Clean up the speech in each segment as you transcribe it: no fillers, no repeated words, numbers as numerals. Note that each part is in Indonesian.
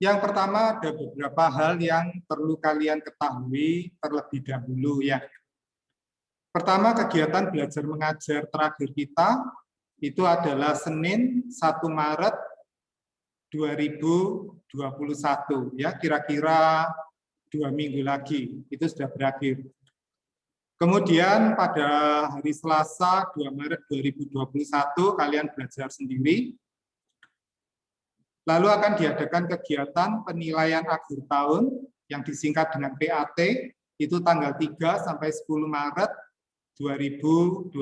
Yang pertama ada beberapa hal yang perlu kalian ketahui terlebih dahulu ya. Pertama, kegiatan belajar mengajar terakhir kita itu adalah Senin 1 Maret 2021 ya, kira-kira 2 minggu lagi itu sudah berakhir. Kemudian pada hari Selasa 2 Maret 2021 kalian belajar sendiri. Lalu akan diadakan kegiatan penilaian akhir tahun yang disingkat dengan PAT, itu tanggal 3 sampai 10 Maret 2021.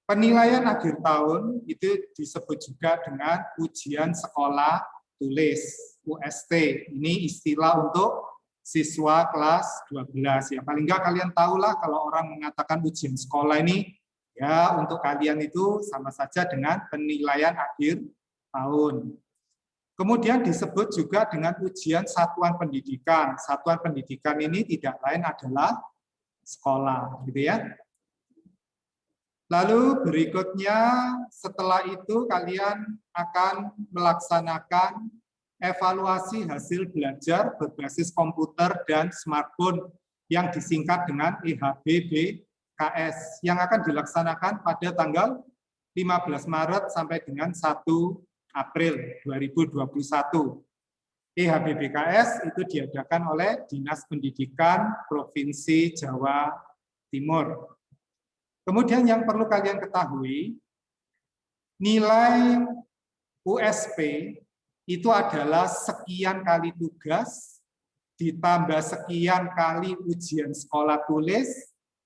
Penilaian akhir tahun itu disebut juga dengan ujian sekolah tulis, UST. Ini istilah untuk siswa kelas 12. Ya, paling nggak kalian tahulah kalau orang mengatakan ujian sekolah ini, ya, untuk kalian itu sama saja dengan penilaian akhir tahun. Kemudian disebut juga dengan ujian satuan pendidikan. Satuan pendidikan ini tidak lain adalah sekolah, gitu ya. Lalu berikutnya setelah itu kalian akan melaksanakan evaluasi hasil belajar berbasis komputer dan smartphone yang disingkat dengan EHBB. KS yang akan dilaksanakan pada tanggal 15 Maret sampai dengan 1 April 2021. EHBBKS itu diadakan oleh Dinas Pendidikan Provinsi Jawa Timur. Kemudian yang perlu kalian ketahui, nilai USP itu adalah sekian kali tugas, ditambah sekian kali ujian sekolah tulis,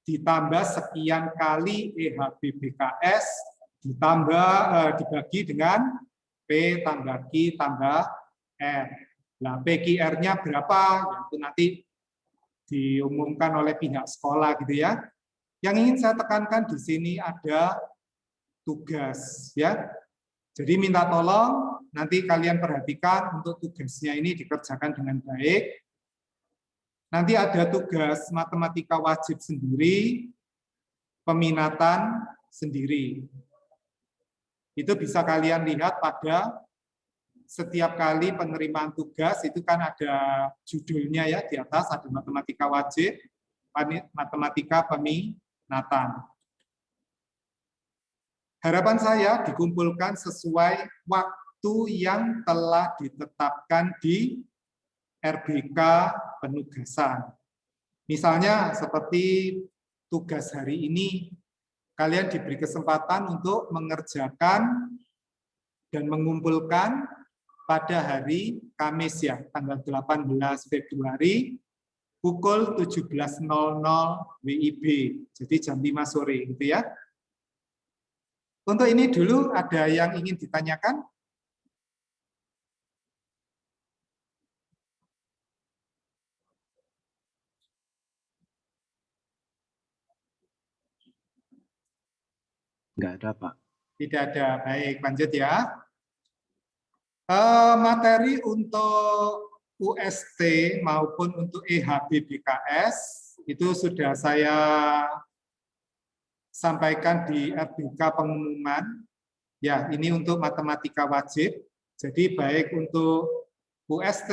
ditambah sekian kali EHBBKS, dibagi dengan P tambah Q tambah R. Nah, PQR-nya berapa? Itu nanti diumumkan oleh pihak sekolah gitu ya. Yang ingin saya tekankan di sini ada tugas ya. Jadi minta tolong nanti kalian perhatikan untuk tugasnya ini dikerjakan dengan baik. Nanti ada tugas matematika wajib sendiri, peminatan sendiri. Itu bisa kalian lihat pada setiap kali penerimaan tugas itu kan ada judulnya ya, di atas ada matematika wajib, matematika peminatan. Harapan saya dikumpulkan sesuai waktu yang telah ditetapkan di RBK penugasan. Misalnya seperti tugas hari ini, kalian diberi kesempatan untuk mengerjakan dan mengumpulkan pada hari Kamis ya, tanggal 18 Februari pukul 17.00 WIB, jadi jam 5 sore gitu ya. Untuk ini dulu ada yang ingin ditanyakan? Nggak ada, Pak. Tidak ada. Baik, lanjut ya. Materi untuk UST maupun untuk EHBBKS itu sudah saya sampaikan di RBK pengumuman. Ya, ini untuk matematika wajib. Jadi baik untuk UST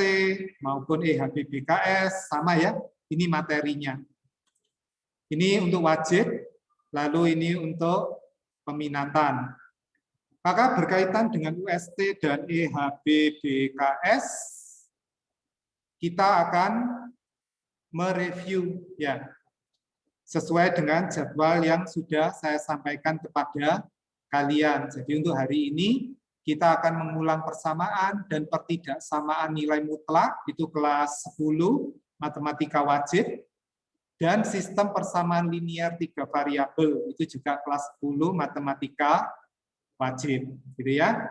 maupun EHBBKS sama ya. Ini materinya. Ini untuk wajib, lalu ini untuk peminatan. Maka berkaitan dengan UST dan EHBBKS, kita akan mereview ya sesuai dengan jadwal yang sudah saya sampaikan kepada kalian. Jadi untuk hari ini kita akan mengulang persamaan dan pertidaksamaan nilai mutlak itu kelas 10 matematika wajib. Dan sistem persamaan linear 3 variabel itu juga kelas 10 matematika wajib, gitu ya.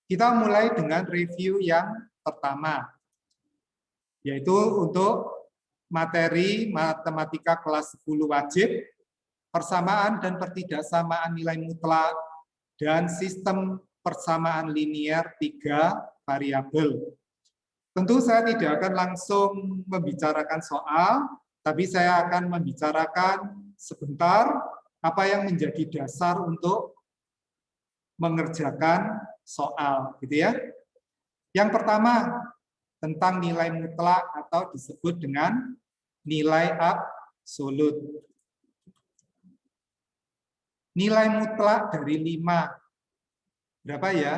Kita mulai dengan review yang pertama, yaitu untuk materi matematika kelas 10 wajib, persamaan dan pertidaksamaan nilai mutlak, dan sistem persamaan linear 3 variabel. Tentu saya tidak akan langsung membicarakan soal, tapi saya akan membicarakan sebentar apa yang menjadi dasar untuk mengerjakan soal, gitu ya. Yang pertama tentang nilai mutlak atau disebut dengan nilai absolut. Nilai mutlak dari 5. Berapa ya?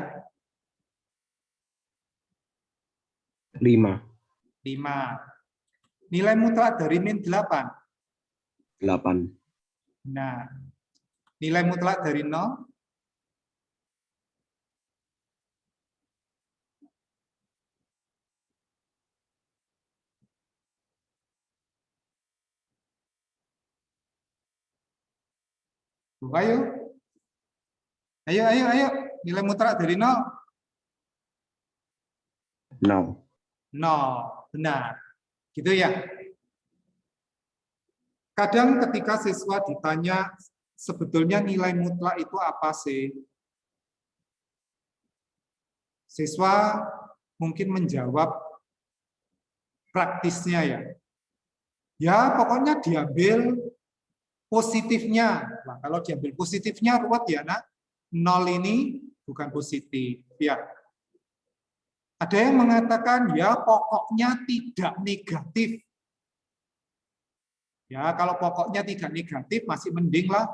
5. 5. Nilai mutlak dari min 8. 8. Nah, nilai mutlak dari 0. Ayo. Ayo. Nilai mutlak dari 0. 0. 0. Benar. Gitu ya. Kadang ketika siswa ditanya, sebetulnya nilai mutlak itu apa sih? Siswa mungkin menjawab praktisnya ya. Ya, pokoknya diambil positifnya. Nah, kalau diambil positifnya ruwet ya, nak. 0 ini bukan positif. Ya. Ada yang mengatakan, ya pokoknya tidak negatif. Ya, kalau pokoknya tidak negatif, masih mending lah.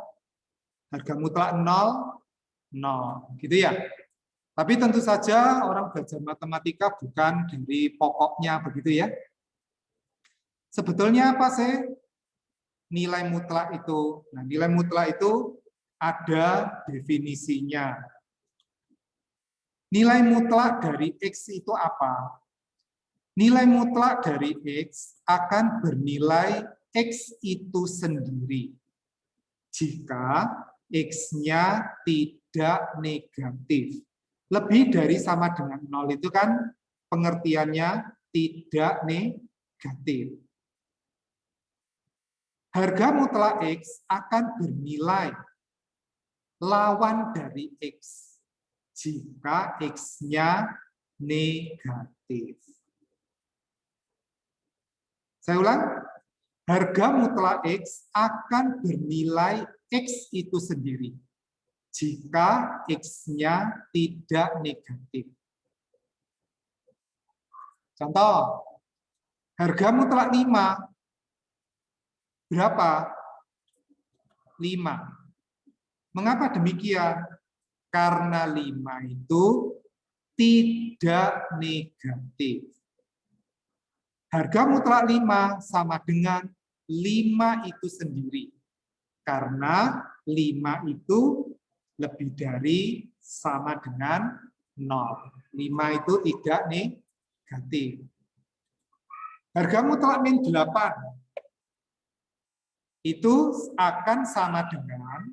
Harga mutlak 0, 0. Gitu ya. Tapi tentu saja orang belajar matematika bukan dari pokoknya, begitu ya. Sebetulnya apa sih nilai mutlak itu? Nah, nilai mutlak itu ada definisinya. Nilai mutlak dari X itu apa? Nilai mutlak dari X akan bernilai X itu sendiri jika X-nya tidak negatif. Lebih dari sama dengan 0 itu kan pengertiannya tidak negatif. Harga mutlak X akan bernilai lawan dari X jika X-nya negatif. Saya ulang, harga mutlak X akan bernilai X itu sendiri jika X-nya tidak negatif. Contoh, harga mutlak 5 berapa? 5. Mengapa demikian? Karena 5 itu tidak negatif. Harga mutlak 5 sama dengan 5 itu sendiri. Karena 5 itu lebih dari sama dengan 0. 5 itu tidak negatif. Harga mutlak min 8 itu akan sama dengan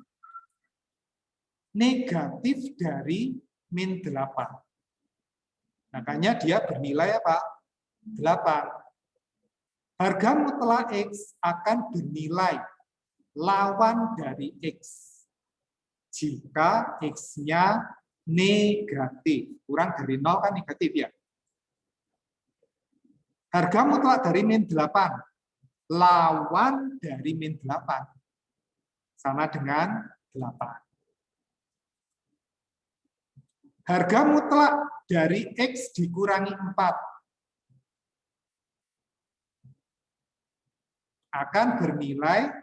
negatif dari min 8. Makanya dia bernilai apa? 8. Harga mutlak X akan bernilai lawan dari X jika X-nya negatif. Kurang dari 0 kan negatif ya. Harga mutlak dari min 8 lawan dari min 8 sama dengan 8. Harga mutlak dari X dikurangi 4 akan bernilai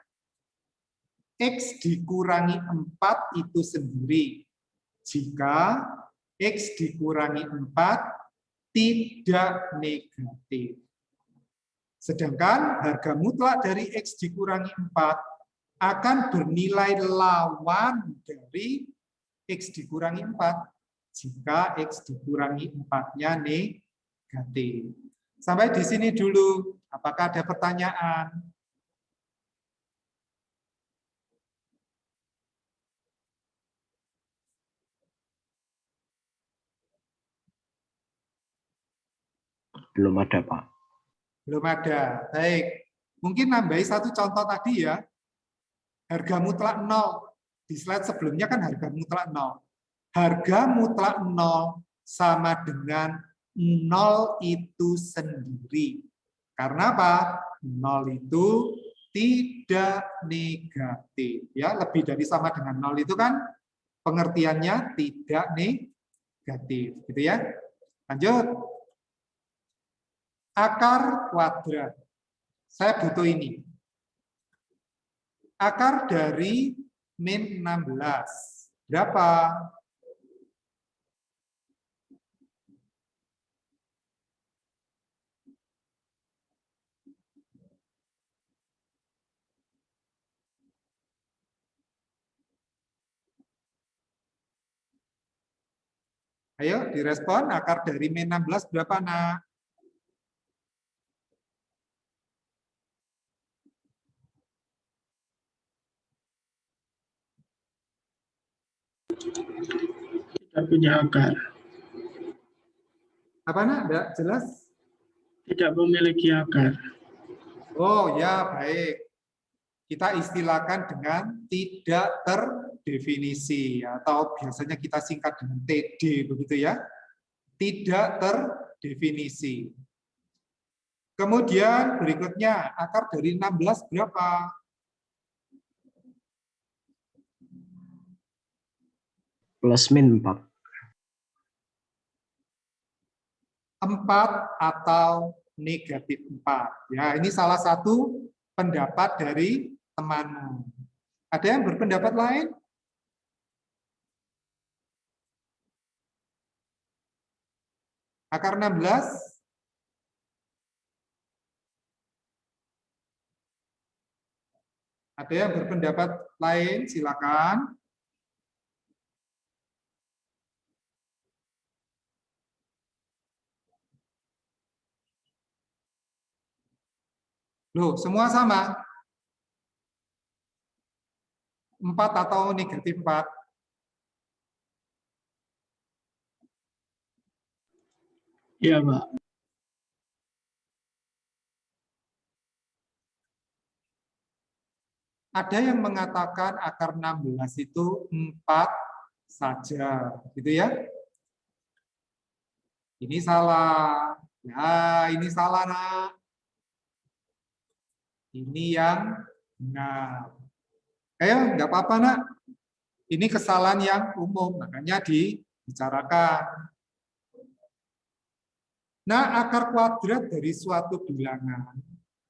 X dikurangi 4 itu sendiri jika X dikurangi 4 tidak negatif. Sedangkan harga mutlak dari X dikurangi 4 akan bernilai lawan dari X dikurangi 4 jika X dikurangi 4-nya negatif. Sampai di sini dulu. Apakah ada pertanyaan? Belum ada, Pak. Belum ada. Baik. Mungkin nambahi satu contoh tadi ya. Harga mutlak 0. Di slide sebelumnya kan harga mutlak 0. Harga mutlak 0 sama dengan 0 itu sendiri. Karena apa? 0 itu tidak negatif. Ya, lebih dari sama dengan 0 itu kan pengertiannya tidak negatif, gitu ya. Lanjut. Akar kuadrat. Saya butuh ini. Akar dari min 16. Berapa? Ayo direspon, akar dari min 16 berapa, nak? Tidak punya akar. Apa, nak? Tidak jelas? Tidak memiliki akar. Oh ya, baik. Kita istilahkan dengan tidak terdefinisi, atau biasanya kita singkat dengan TD, begitu ya. Tidak terdefinisi. Kemudian berikutnya, akar dari 16 berapa? Plus min 4. 4 atau negatif 4. Ya, ini salah satu pendapat dari temanmu. Ada yang berpendapat lain? Akar 16? Ada yang berpendapat lain? Silakan. Loh, semua sama? 4 atau negatif 4? Iya, Pak. Ada yang mengatakan akar 16 itu 4 saja, gitu ya. Ini salah. Ya, ini salah, nak. Ini yang benar. Ayo, nggak apa-apa, nak. Ini kesalahan yang umum, makanya dibicarakan. Nah, akar kuadrat dari suatu bilangan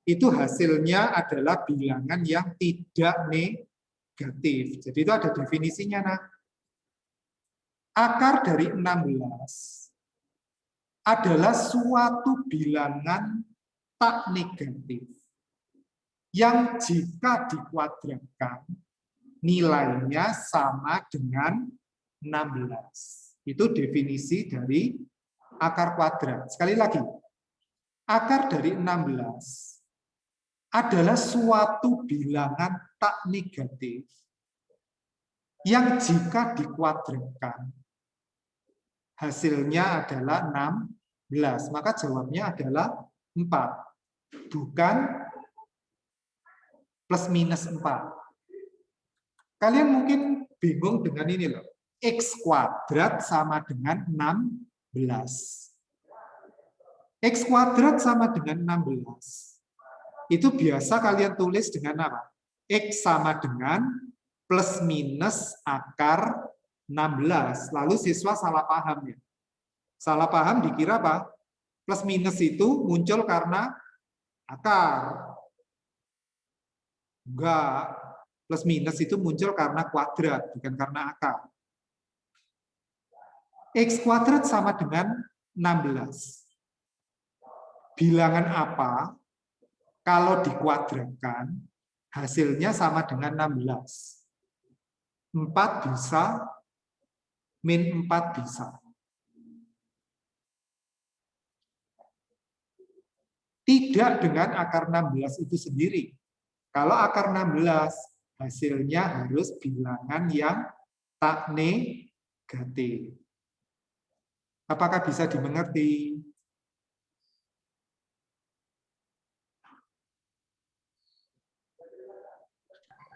itu hasilnya adalah bilangan yang tidak negatif. Jadi itu ada definisinya, nah. Akar dari 16 adalah suatu bilangan tak negatif yang jika dikuadratkan nilainya sama dengan 16. Itu definisi dari akar kuadrat. Sekali lagi, akar dari 16 adalah suatu bilangan tak negatif yang jika dikuadratkan hasilnya adalah 16. Maka jawabnya adalah 4. Bukan plus minus 4. Kalian mungkin bingung dengan ini loh. X kuadrat sama dengan 16. X kuadrat sama dengan 16. Itu biasa kalian tulis dengan apa? X sama dengan plus minus akar 16. Lalu siswa salah paham ya. Salah paham dikira apa? Plus minus itu muncul karena akar. Enggak. Plus minus itu muncul karena kuadrat, bukan karena akar. X kuadrat sama dengan 16. Bilangan apa kalau dikuadratkan hasilnya sama dengan 16? 4 bisa, min 4 bisa. Tidak dengan akar 16 itu sendiri. Kalau akar 16, hasilnya harus bilangan yang tak negatif. Apakah bisa dimengerti?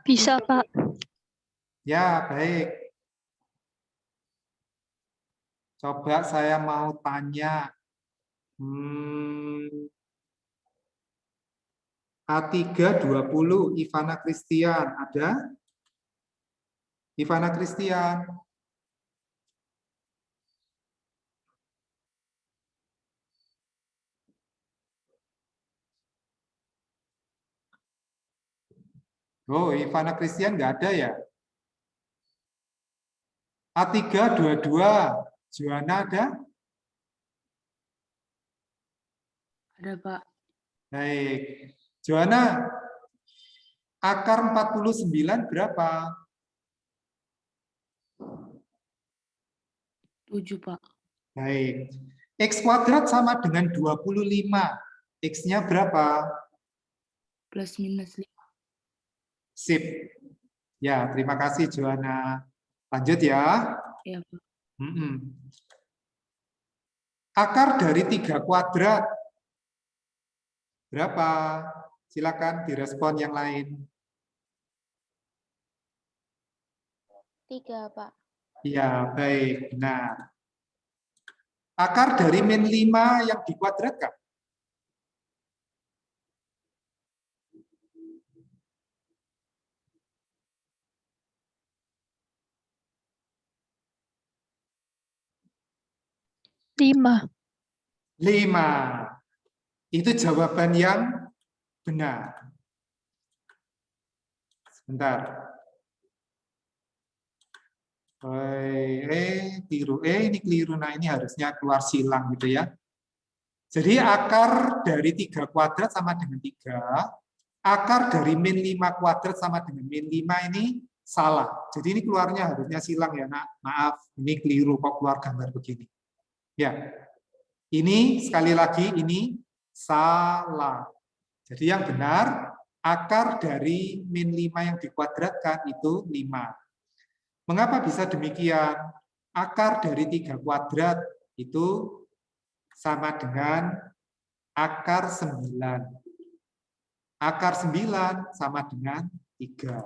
Bisa, Pak. Ya, baik. Coba saya mau tanya. A320, Ivana Christian, ada? Ivana Christian. Oh, Ivana Christian nggak ada ya? A3 22. Joanna ada? Ada, Pak. Baik. Joanna, akar 49 berapa? 7, Pak. Baik. X kuadrat sama dengan 25. X-nya berapa? Plus minus 5. Sip. Ya, terima kasih Joanna. Lanjut ya. Ya, Pak. Akar dari 3 kuadrat. Berapa? Silakan direspon yang lain. 3, Pak. Ya, baik. Benar. Akar dari min 5 yang dikuadratkan. Lima. 5. Itu jawaban yang benar. Sebentar. Keliru. Ini keliru. Nah, ini harusnya keluar silang gitu ya. Jadi akar dari 3 kuadrat sama dengan 3. Akar dari min 5 kuadrat sama dengan min 5 ini salah. Jadi ini keluarnya harusnya silang ya, nak. Maaf, ini keliru kok keluar gambar begini. Ya. Ini sekali lagi ini salah. Jadi yang benar akar dari min 5 yang dikuadratkan itu 5. Mengapa bisa demikian? Akar dari 3 kuadrat itu sama dengan akar 9. Akar 9 sama dengan 3.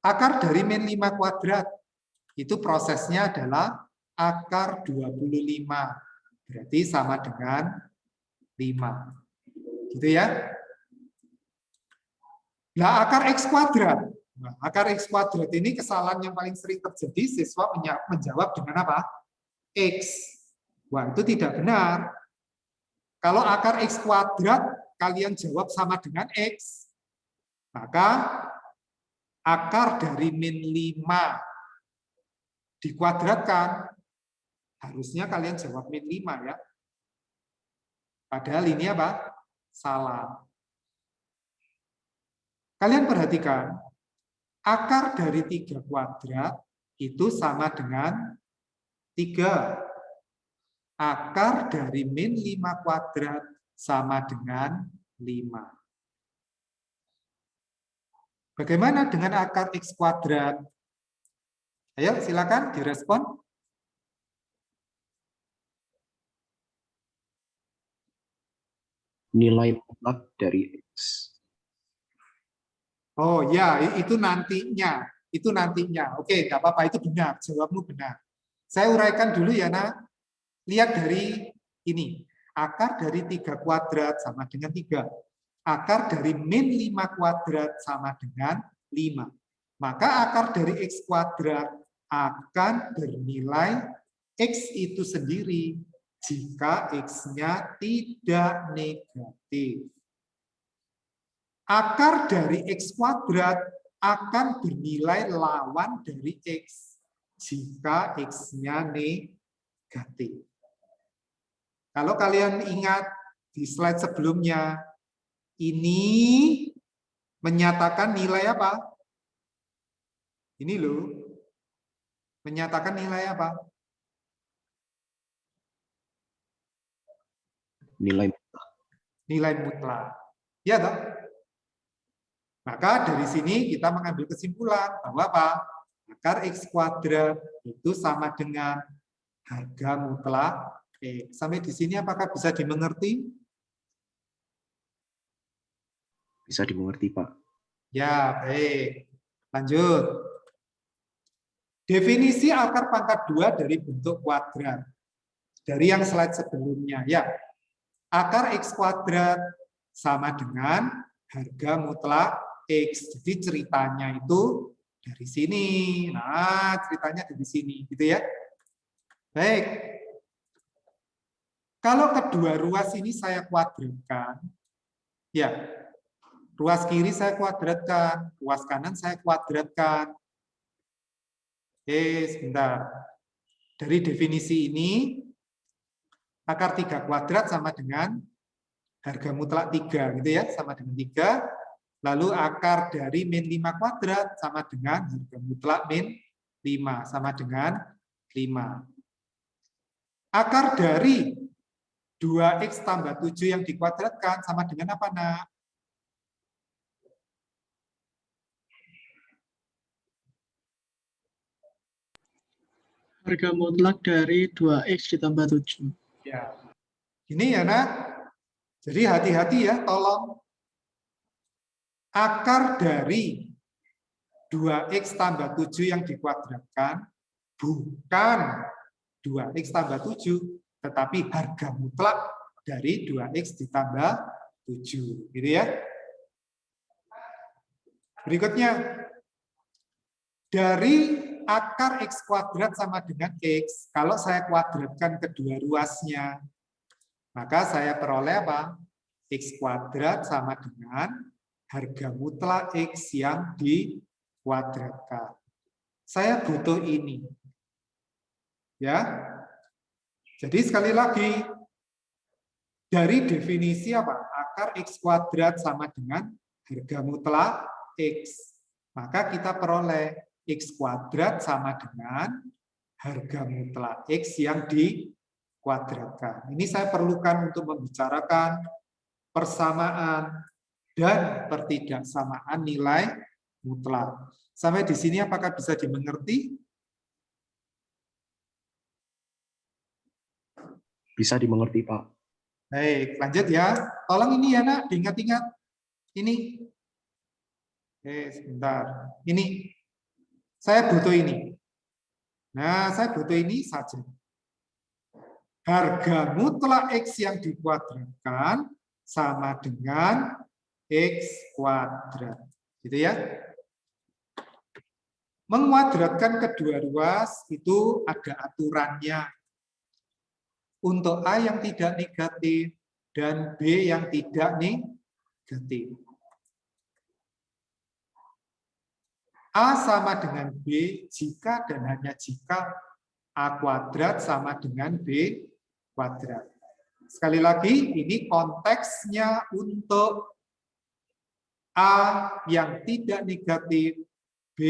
Akar dari min 5 kuadrat itu prosesnya adalah akar 25. Berarti sama dengan 5. Gitu ya. Nah, akar X kuadrat. Nah, akar X kuadrat ini kesalahan yang paling sering terjadi, siswa menjawab dengan apa? X. Wah, itu tidak benar. Kalau akar X kuadrat kalian jawab sama dengan X, maka akar dari min 5 dikuadratkan, harusnya kalian jawab min 5 ya. Padahal ini apa? Salah. Kalian perhatikan, akar dari 3 kuadrat itu sama dengan 3. Akar dari min 5 kuadrat sama dengan 5. Bagaimana dengan akar X kuadrat? Ayo silakan direspon. Nilai mutlak dari X. Oh ya, itu nantinya. Itu nantinya. Oke, nggak apa-apa, itu benar. Jawabmu benar. Saya uraikan dulu ya, nak. Lihat dari ini. Akar dari 3 kuadrat sama dengan 3. Akar dari min 5 kuadrat sama dengan 5. Maka akar dari X kuadrat akan bernilai X itu sendiri jika X-nya tidak negatif. Akar dari X kuadrat akan bernilai lawan dari X jika X-nya negatif. Kalau kalian ingat di slide sebelumnya, ini menyatakan nilai apa? Ini loh, menyatakan nilai apa? Nilai mutlak. Nilai mutlak. Ya toh? Maka dari sini kita mengambil kesimpulan bahwa apa? Akar X kuadrat itu sama dengan harga mutlak X. Sampai di sini apakah bisa dimengerti? Bisa dimengerti, Pak. Ya, baik. Lanjut. Definisi akar pangkat 2 dari bentuk kuadrat. Dari yang slide sebelumnya. Ya, akar X kuadrat sama dengan harga mutlak X. Jadi ceritanya itu dari sini. Nah, ceritanya dari sini. Gitu ya. Baik. Kalau kedua ruas ini saya kuadratkan, ya, Ruas kiri saya kuadratkan, ruas kanan saya kuadratkan. Sebentar. Dari definisi ini, akar 3 kuadrat sama dengan harga mutlak 3, gitu ya, sama dengan 3. Lalu akar dari min 5 kuadrat sama dengan harga mutlak min 5, sama dengan 5. Akar dari 2x tambah 7 yang dikuadratkan sama dengan apa, Nak? Harga mutlak dari 2x ditambah 7. Ya. Ini ya, Nak. Jadi hati-hati ya, tolong. Akar dari 2x tambah 7 yang dikuadratkan bukan 2x tambah 7, tetapi harga mutlak dari 2x ditambah 7. Gitu ya. Berikutnya, dari akar x kuadrat sama dengan x, kalau saya kuadratkan kedua ruasnya, maka saya peroleh apa? X kuadrat sama dengan harga mutlak x yang dikuadratkan. Saya butuh ini. Ya. Jadi sekali lagi, dari definisi apa? Akar x kuadrat sama dengan harga mutlak x. Maka kita peroleh x kuadrat sama dengan harga mutlak x yang dikuadratkan. Ini saya perlukan untuk membicarakan persamaan dan pertidaksamaan nilai mutlak. Sampai di sini apakah bisa dimengerti? Bisa dimengerti, Pak. Baik, lanjut ya. Tolong ini ya, Nak, diingat-ingat. Ini. Sebentar. Ini. Saya butuh ini. Nah, saya butuh ini saja. Harga mutlak X yang dikuadratkan sama dengan X kuadrat. Gitu ya. Menguadratkan kedua ruas itu ada aturannya. Untuk A yang tidak negatif dan B yang tidak negatif. A sama dengan B jika dan hanya jika A kuadrat sama dengan B kuadrat. Sekali lagi, ini konteksnya untuk A yang tidak negatif, B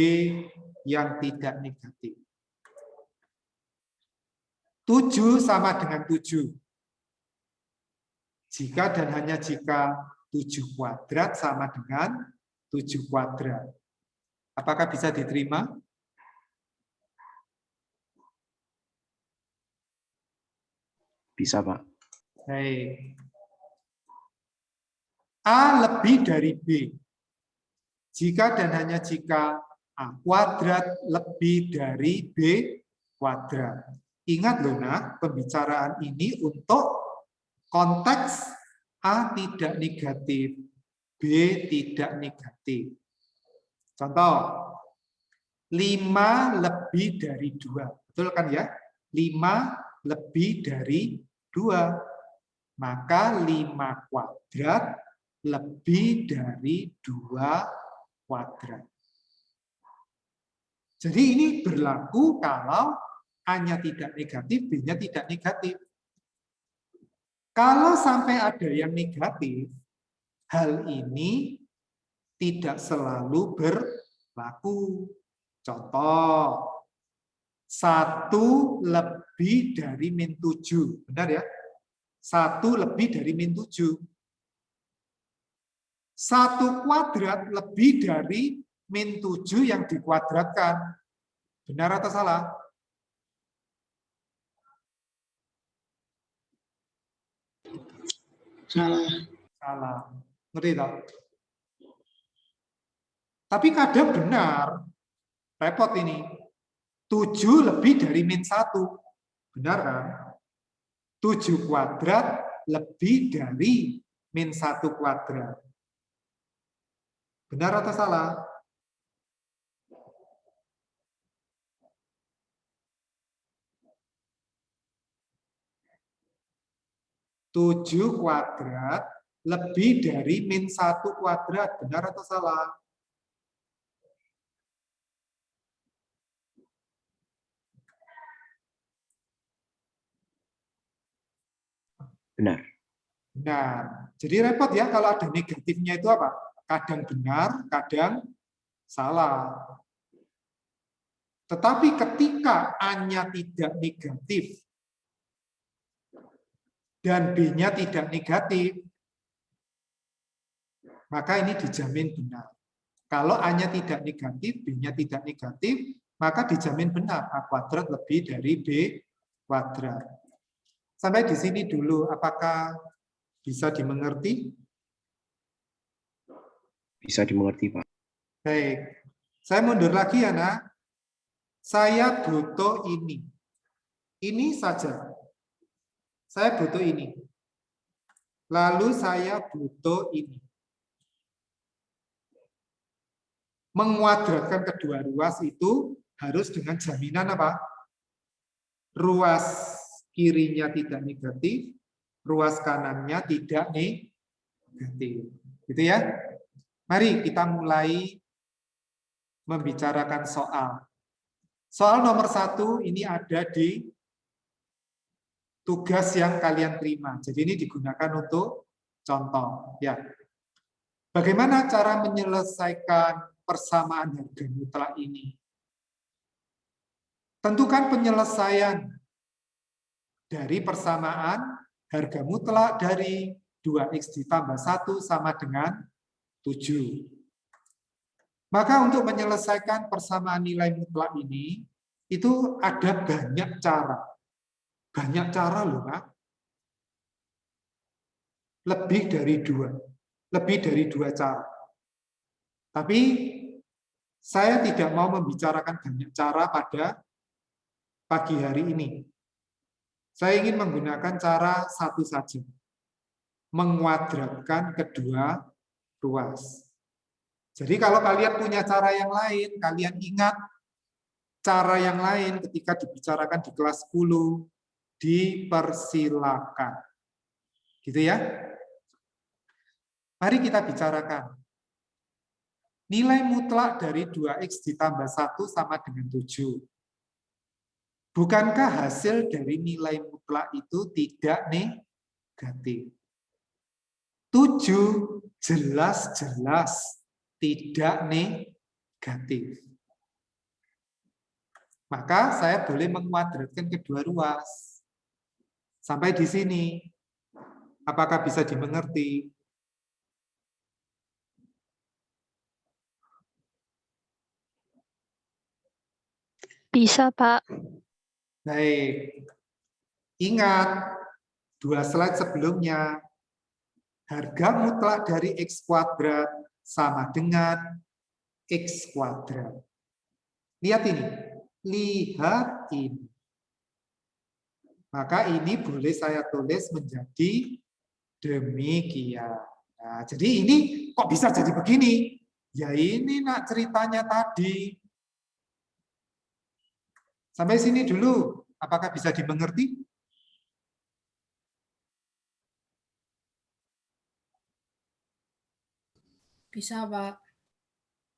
yang tidak negatif. 7 sama dengan 7. Jika dan hanya jika 7 kuadrat sama dengan 7 kuadrat. Apakah bisa diterima? Bisa, Pak. Baik. A lebih dari B. Jika dan hanya jika A kuadrat lebih dari B kuadrat. Ingat loh, Nak, pembicaraan ini untuk konteks A tidak negatif, B tidak negatif. Contoh, 5 lebih dari 2. Betul kan ya? 5 lebih dari 2. Maka 5 kuadrat lebih dari 2 kuadrat. Jadi ini berlaku kalau A-nya tidak negatif, B-nya tidak negatif. Kalau sampai ada yang negatif, hal ini tidak selalu berlaku. Contoh, 1 lebih dari min 7. Benar ya? 1 lebih dari min 7. 1 kuadrat lebih dari min 7 yang dikuadratkan. Benar atau salah? Salah. Salah. Ngerti tak? Tapi kadang benar. Repot ini. 7 lebih dari min 1. Benar kan? 7 kuadrat lebih dari min 1 kuadrat. Benar atau salah? Tujuh kuadrat lebih dari min 1 kuadrat. Benar atau salah? Benar. Benar. Jadi repot ya kalau ada negatifnya itu apa? Kadang benar, kadang salah. Tetapi ketika A-nya tidak negatif dan B-nya tidak negatif, maka ini dijamin benar. Kalau A-nya tidak negatif, B-nya tidak negatif, maka dijamin benar A kuadrat lebih dari B kuadrat. Sampai di sini dulu, apakah bisa dimengerti? Bisa dimengerti, Pak. Baik. Saya mundur lagi ya, Nak. Saya butuh ini. Ini saja. Saya butuh ini. Lalu saya butuh ini. Menguadratkan kedua ruas itu harus dengan jaminan apa? Ruas kirinya tidak negatif, ruas kanannya tidak negatif. Gitu ya. Mari kita mulai membicarakan soal. Soal nomor 1 ini ada di tugas yang kalian terima. Jadi ini digunakan untuk contoh. Ya. Bagaimana cara menyelesaikan persamaan harga mutlak ini? Tentukan penyelesaian dari persamaan harga mutlak dari 2x ditambah 1 sama dengan 7. Maka untuk menyelesaikan persamaan nilai mutlak ini, itu ada banyak cara. Banyak cara loh, Pak. Lebih dari 2. Lebih dari 2 cara. Tapi saya tidak mau membicarakan banyak cara pada pagi hari ini. Saya ingin menggunakan cara satu saja. Menguadratkan kedua ruas. Jadi kalau kalian punya cara yang lain, kalian ingat cara yang lain ketika dibicarakan di kelas 10, dipersilakan. Gitu ya. Mari kita bicarakan. Nilai mutlak dari 2x ditambah 1 sama dengan 7. Bukankah hasil dari nilai mutlak itu tidak negatif? 7 jelas-jelas tidak negatif. Maka saya boleh menguadratkan kedua ruas. Sampai di sini. Apakah bisa dimengerti? Bisa, Pak. Baik. Ingat, 2 slide sebelumnya. Harga mutlak dari X kuadrat sama dengan X kuadrat. Lihat ini. Lihat ini. Maka ini boleh saya tulis menjadi demikian. Nah, jadi ini kok bisa jadi begini? Ya ini nak ceritanya tadi. Sampai sini dulu. Apakah bisa dimengerti? Bisa, Pak.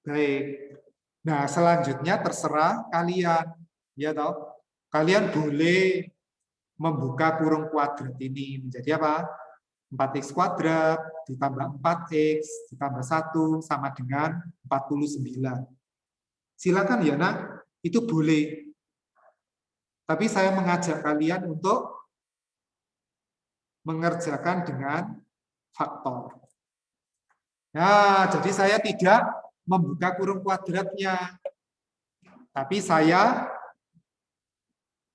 Baik. Nah, selanjutnya terserah kalian. Ya toh? Kalian boleh membuka kurung kuadrat ini menjadi apa? 4x kuadrat ditambah 4x ditambah 1 sama dengan 49. Silakan ya, Nak. Itu boleh. Tapi saya mengajak kalian untuk mengerjakan dengan faktor. Nah, jadi saya tidak membuka kurung kuadratnya. Tapi saya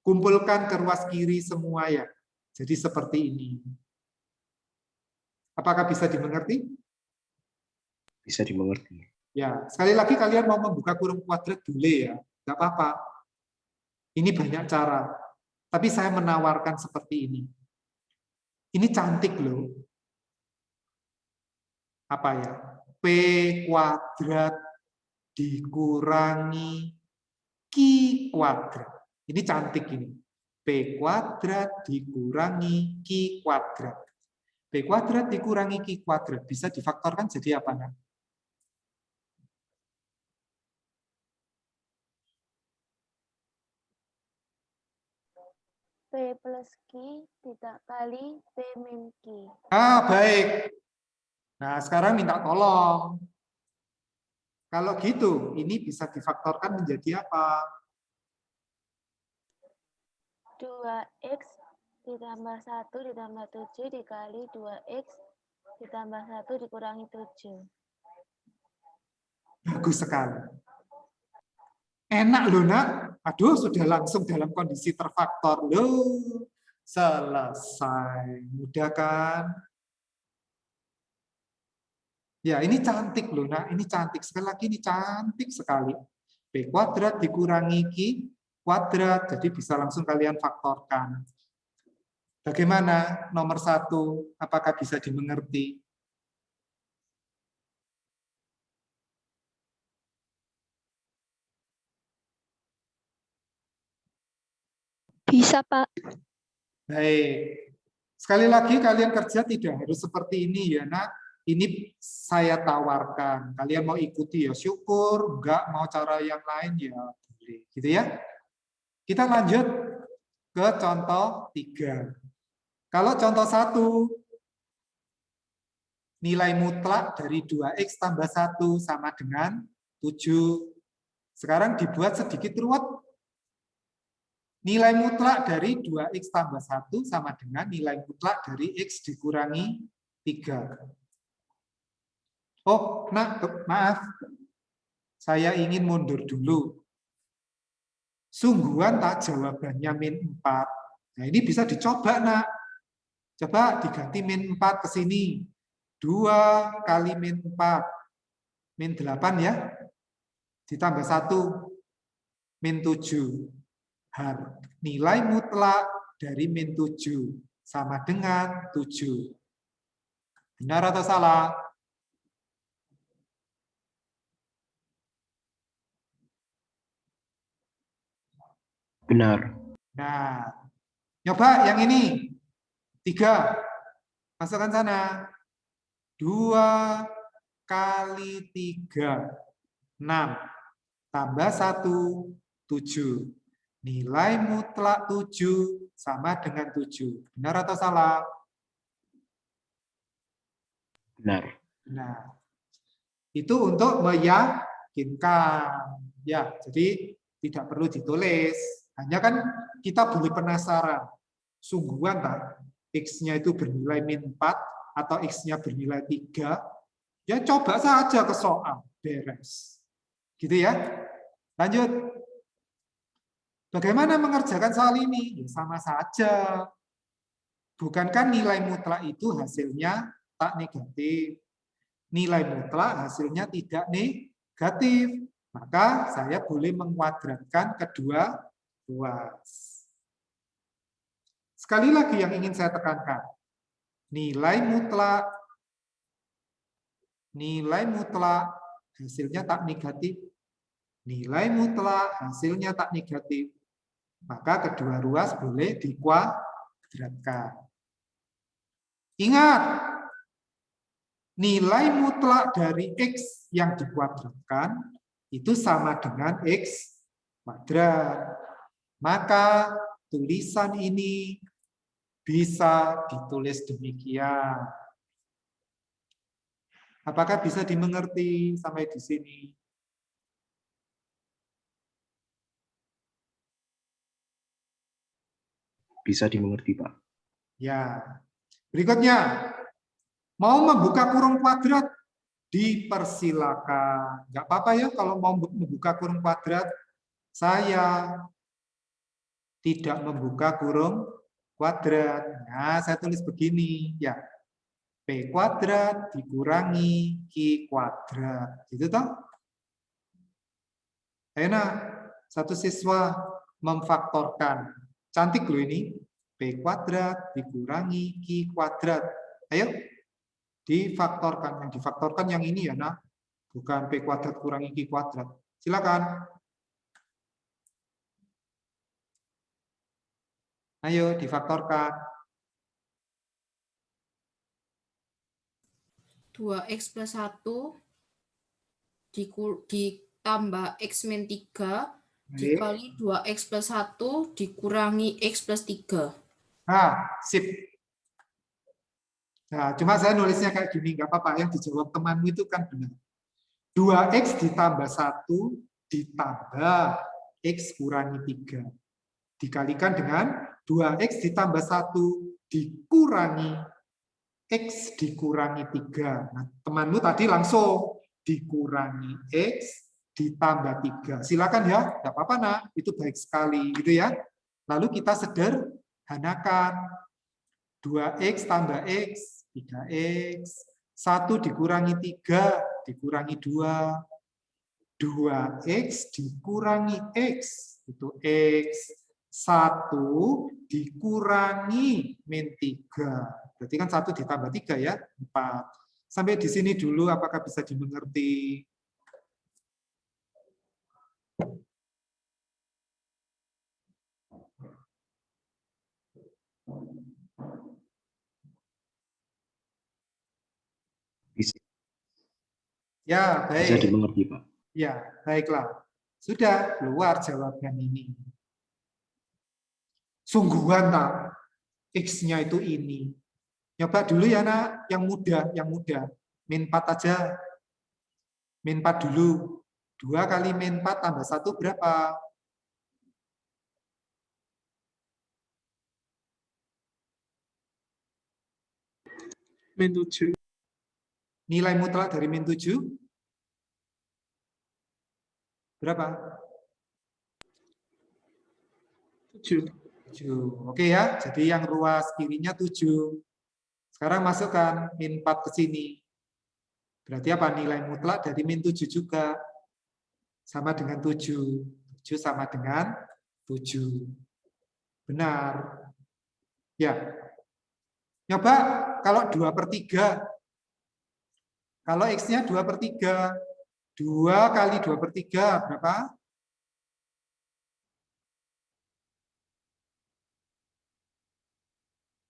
kumpulkan ke ruas kiri semua ya. Jadi seperti ini. Apakah bisa dimengerti? Bisa dimengerti. Ya, sekali lagi kalian mau membuka kurung kuadrat boleh ya. Nggak apa-apa. Ini banyak cara. Tapi saya menawarkan seperti ini. Ini cantik loh. Apa ya? P kuadrat dikurangi Q kuadrat. Ini cantik ini. P kuadrat dikurangi Q kuadrat. B kuadrat dikurangi Q kuadrat. Bisa difaktorkan jadi apa, Nak? P plus Q tidak kali P min Q. Ah, baik. Nah, sekarang minta tolong. Kalau gitu, ini bisa difaktorkan menjadi apa? 2x ditambah 1 ditambah 7 dikali 2x ditambah 1 dikurangi 7. Bagus sekali. Enak loh, Nak. Aduh, sudah langsung dalam kondisi terfaktor. Loh, selesai. Mudah kan? Ya, ini cantik loh, Nak. Ini cantik. Sekali lagi, ini cantik sekali. B kuadrat dikurangi Q kuadrat. Jadi bisa langsung kalian faktorkan. Bagaimana nomor 1? Apakah bisa dimengerti? Bisa, Pak. Baik. Sekali lagi kalian kerja tidak harus seperti ini ya, Nak. Ini saya tawarkan. Kalian mau ikuti ya syukur, enggak mau cara yang lain ya boleh. Gitu ya. Kita lanjut ke contoh 3. Kalau contoh 1, nilai mutlak dari 2x tambah 1 sama dengan 7. Sekarang dibuat sedikit ruwet. Nilai mutlak dari 2x tambah 1 sama dengan nilai mutlak dari x dikurangi 3. Oh, Nak, maaf. Saya ingin mundur dulu. Sungguhan tak jawabannya min 4. Nah, ini bisa dicoba, Nak. Coba diganti min 4 ke sini. 2 kali min 4. Min 8 ya. Ditambah 1. Min 7. Nilai mutlak dari min 7 sama dengan 7. Benar atau salah? Benar. Nah, coba yang ini. 3. Masukkan sana. 2 kali 3. 6. Tambah 1. 7. Nilai mutlak 7 sama dengan 7. Benar atau salah? Benar. Nah, itu untuk meyakinkan. Ya, jadi tidak perlu ditulis. Hanya kan kita boleh penasaran. Sungguhan tak X-nya itu bernilai min 4 atau X-nya bernilai 3. Ya coba saja ke soal. Beres. Gitu ya. Lanjut. Bagaimana mengerjakan soal ini? Ya, sama saja. Bukankah nilai mutlak itu hasilnya tak negatif? Nilai mutlak hasilnya tidak negatif. Maka saya boleh mengkuadratkan kedua ruas. Sekali lagi yang ingin saya tekankan. Nilai mutlak hasilnya tak negatif. Nilai mutlak hasilnya tak negatif. Maka kedua ruas boleh dikuadratkan. Ingat, nilai mutlak dari X yang dikuadratkan itu sama dengan X kuadrat. Maka tulisan ini bisa ditulis demikian. Apakah bisa dimengerti sampai di sini? Bisa dimengerti, Pak. Ya. Berikutnya, mau membuka kurung kuadrat, dipersilakan. Nggak apa-apa ya kalau mau membuka kurung kuadrat. Saya tidak membuka kurung kuadrat. Nah, saya tulis begini. Ya, P kuadrat dikurangi Q kuadrat. Gitu toh? Enak. Satu siswa memfaktorkan. Cantik loh ini. P kuadrat dikurangi Q kuadrat. Ayo. Difaktorkan. Yang difaktorkan yang ini ya, Nak. Bukan P kuadrat kurangi Q kuadrat. Silakan. Ayo difaktorkan. 2x plus 1 ditambah x min 3 dikali 2x plus 1 dikurangi x plus 3. Nah, sip. Nah, cuma saya nulisnya kayak gini, nggak apa-apa. Yang dijawab temanmu itu kan benar. 2x ditambah 1 ditambah x kurangi 3. Dikalikan dengan 2x ditambah 1 dikurangi x dikurangi 3. Nah, temanmu tadi langsung dikurangi x ditambah 3. Silakan ya, nggak apa-apa nak, itu baik sekali gitu ya. Lalu kita sederhanakan 2x tambah x 3x, 1 dikurangi 3 dikurangi 2, 2x dikurangi x itu x, 1 dikurangi min 3. Berarti kan 1 ditambah 3 ya, 4. Sampai di sini dulu, apakah bisa dimengerti? Bisa, Ya, bisa baik. dimengerti, Pak. Ya, baiklah. Sudah keluar jawaban ini. Sungguhan tak? X-nya itu ini. Coba dulu ya nak, yang mudah, min 4 aja. Min 4 dulu. 2 kali min 4 tambah 1 berapa? Min 7. Nilai mutlak dari min 7? Berapa? 7. 7. Oke ya, jadi yang ruas kirinya 7. Sekarang masukkan min 4 ke sini. Berarti apa? Nilai mutlak dari min 7 juga. Sama dengan 7. 7 sama dengan 7. Benar. Ya. Coba kalau 2/3. Kalau X-nya 2/3. 2 kali 2/3 berapa?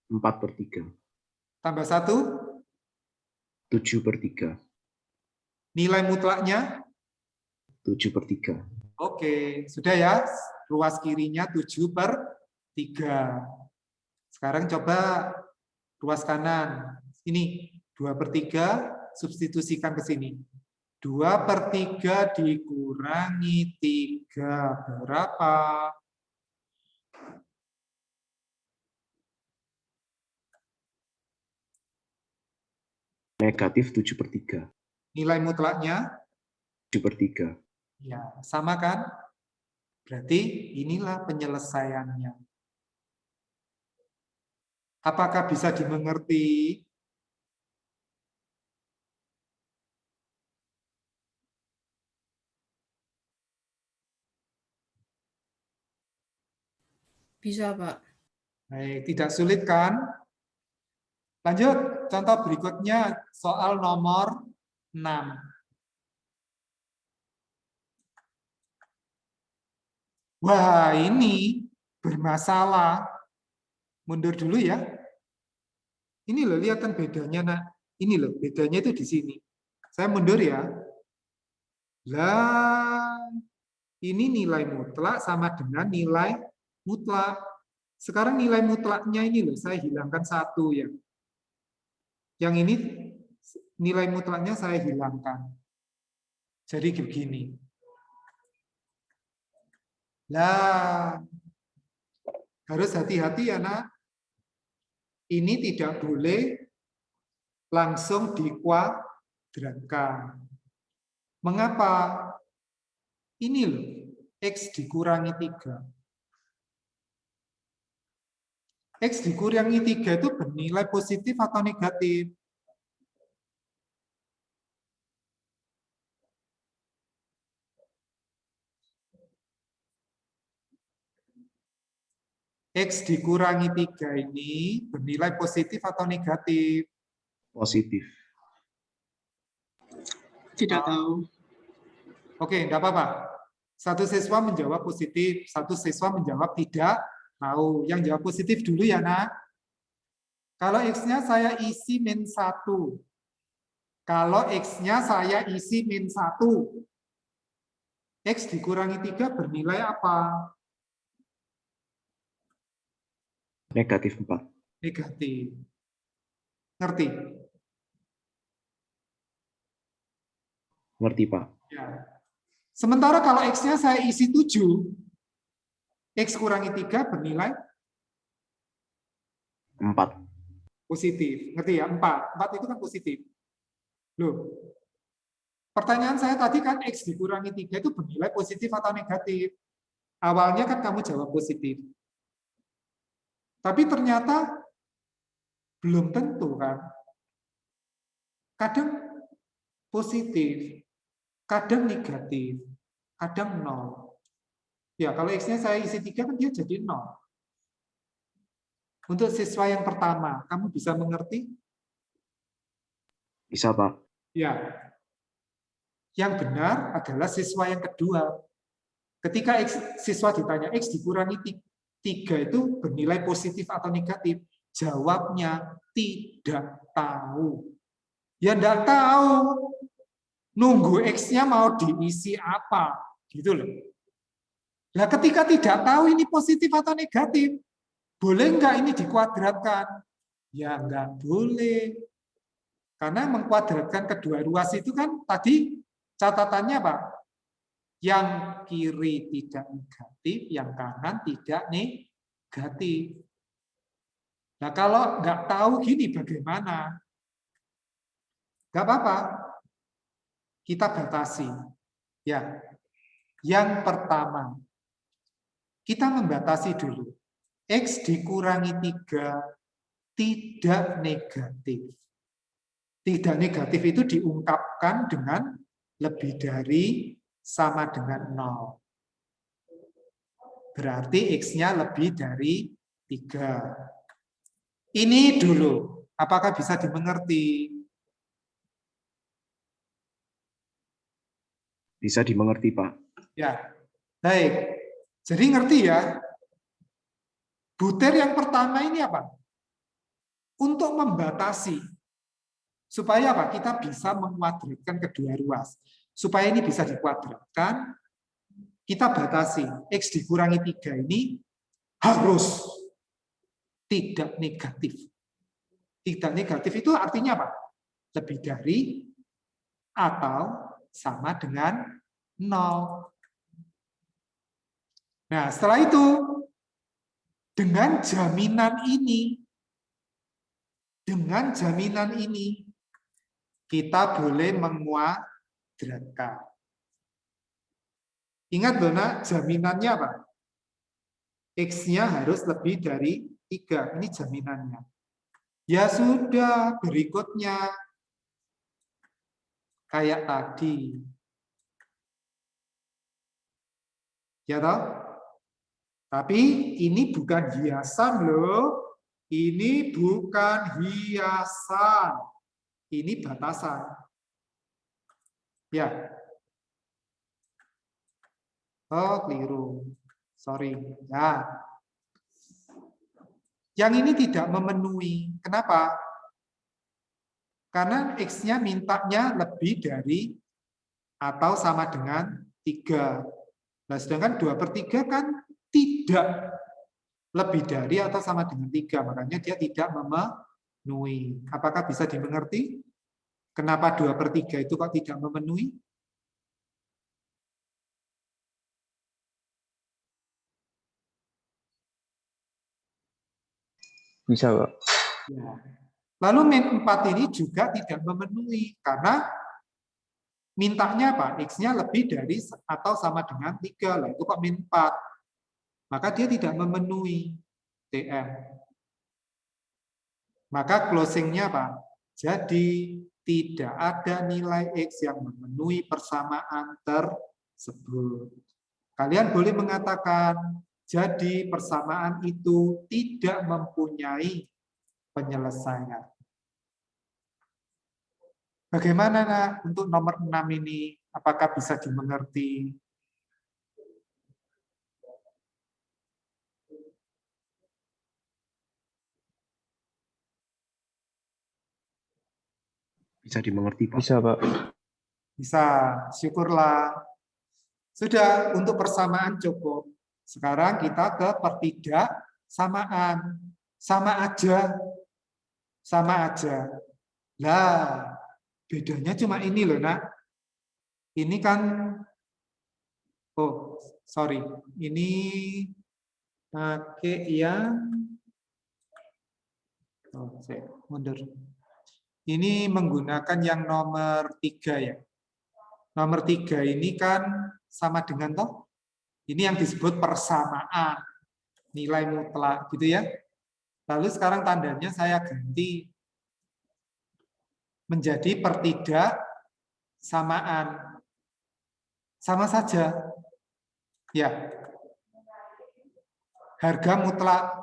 Empat per 3. Tambah 1? 7/3. Nilai mutlaknya? 7/3. Oke, sudah ya. Ruas kirinya 7/3. Sekarang coba ruas kanan. Ini 2/3, substitusikan ke sini. 2/3 dikurangi 3 berapa? Negatif 7/3. Nilai mutlaknya? 7/3. Ya, sama kan? Berarti inilah penyelesaiannya. Apakah bisa dimengerti? Bisa, Pak. Baik, tidak sulit kan? Lanjut, contoh berikutnya soal nomor 6. Wah, ini bermasalah. Mundur dulu ya. Ini loh, lihat kan bedanya, nak. Ini loh, bedanya itu di sini. Saya mundur ya. Lah, ini nilai mutlak sama dengan nilai mutlak. Sekarang nilai mutlaknya ini loh, saya hilangkan 1 ya. Yang ini nilai mutlaknya saya hilangkan. Jadi begini. Lah, harus hati-hati ya nak. Ini tidak boleh langsung dikuadratkan. Mengapa? Ini loh, X dikurangi 3. X dikurangi 3 itu bernilai positif atau negatif? X dikurangi 3 ini bernilai positif atau negatif? Positif. Tidak tahu. Oke, enggak apa-apa. Satu siswa menjawab positif, satu siswa menjawab tidak tahu. Yang jawab positif dulu ya, nak. Kalau X-nya saya isi min 1. Kalau X-nya saya isi min 1. X dikurangi 3 bernilai apa? Negatif 4. Negatif. Ngerti? Ngerti, Pak. Ya. Sementara kalau X-nya saya isi 7, X kurangi 3 bernilai 4. positif. Ngerti ya? 4. 4 itu kan positif. Loh, pertanyaan saya tadi kan X dikurangi 3 itu bernilai positif atau negatif? Awalnya kan kamu jawab positif. Tapi ternyata belum tentu kan. Kadang positif, kadang negatif, kadang 0. Ya, kalau X-nya saya isi 3 kan dia jadi 0. Untuk siswa yang pertama, kamu bisa mengerti? Bisa, Pak. Ya. Yang benar adalah siswa yang kedua. Ketika siswa ditanya X dikurangi 3 itu bernilai positif atau negatif, jawabnya tidak tahu. Ya enggak tahu. Nunggu X-nya mau diisi apa. Gitu loh. Nah, ketika tidak tahu ini positif atau negatif, boleh enggak ini dikuadratkan? Ya enggak boleh. Karena mengkuadratkan kedua ruas itu kan tadi catatannya Pak, yang kiri tidak negatif, yang kanan tidak negatif. Nah kalau nggak tahu gini bagaimana? Nggak apa-apa, kita batasi. Ya, yang pertama, kita membatasi dulu. X dikurangi 3 tidak negatif. Tidak negatif itu diungkapkan dengan lebih dari sama dengan 0. Berarti X-nya lebih dari 3. Ini dulu. Apakah bisa dimengerti? Bisa dimengerti, Pak. Ya, baik. Jadi ngerti ya? Butir yang pertama ini apa? Untuk membatasi. Supaya apa? Kita bisa menguadratkan kedua ruas. Supaya ini bisa dikuadratkan, kita batasi. X dikurangi 3 ini harus tidak negatif. Tidak negatif itu artinya apa? Lebih dari atau sama dengan 0. Nah, setelah itu, dengan jaminan ini, kita boleh menguadratkan. Ingat loh nak, jaminannya apa? X-nya harus lebih dari 3. Ini jaminannya. Ya sudah, berikutnya. Kayak tadi. Ya toh? Tapi ini bukan hiasan loh. Ini bukan hiasan. Ini batasan. Ya. Oh, keliru. Sorry. Ya. Yang ini tidak memenuhi. Kenapa? Karena X-nya mintanya lebih dari atau sama dengan 3. Nah, sedangkan 2/3 kan tidak lebih dari atau sama dengan 3. Makanya dia tidak memenuhi. Apakah bisa dimengerti? Kenapa 2/3 itu kok tidak memenuhi? Bisa, Pak. Ya. Lalu min 4 ini juga tidak memenuhi. Karena mintanya apa? X-nya lebih dari atau sama dengan 3. Lah, itu kok min 4. Maka dia tidak memenuhi TM. Maka closing-nya apa? Jadi tidak ada nilai X yang memenuhi persamaan tersebut. Kalian boleh mengatakan, jadi persamaan itu tidak mempunyai penyelesaian. Bagaimana nak, untuk nomor 6 ini? Apakah bisa dimengerti? Bisa dimengerti, Pak. Bisa, Pak. Bisa, syukurlah. Sudah, untuk persamaan cukup. Sekarang kita ke pertidaksamaan. Sama aja. Sama aja. Lah, bedanya cuma ini loh, Nak. Ini kan, oh, sorry. Ini pakai yang, oh, saya mundur. Ini menggunakan yang nomor 3 ya. Nomor 3 ini kan sama dengan toh. Ini yang disebut persamaan. Nilai mutlak gitu ya. Lalu sekarang tandanya saya ganti menjadi pertidaksamaan. Sama saja. Ya. Harga mutlak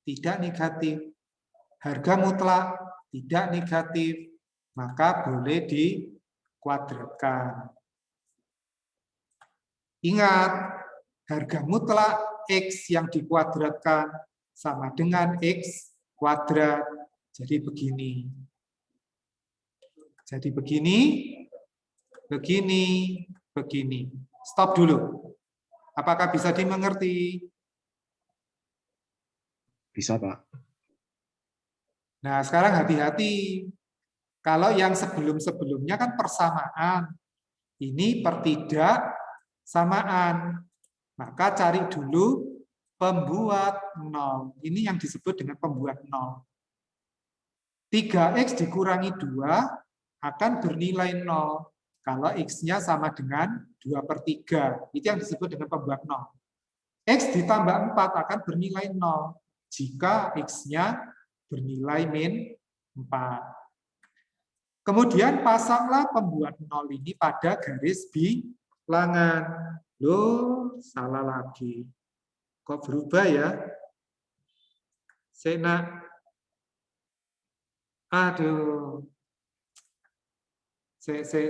tidak negatif. Harga mutlak tidak negatif. Maka boleh dikuadratkan. Ingat, harga mutlak X yang dikuadratkan sama dengan X kuadrat. Jadi begini. Jadi begini, begini, begini. Stop dulu. Apakah bisa dimengerti? Bisa, Pak. Nah, sekarang hati-hati. Kalau yang sebelum-sebelumnya kan persamaan. Ini pertidaksamaan. Maka cari dulu pembuat 0. Ini yang disebut dengan pembuat 0. 3x dikurangi 2 akan bernilai 0. Kalau x-nya sama dengan 2/3. Itu yang disebut dengan pembuat 0. X ditambah 4 akan bernilai 0. Jika x-nya bernilai min 4. Kemudian pasanglah pembuat 0 ini pada garis bilangan. Loh, salah lagi. Kok berubah ya? Sena. Aduh. Saya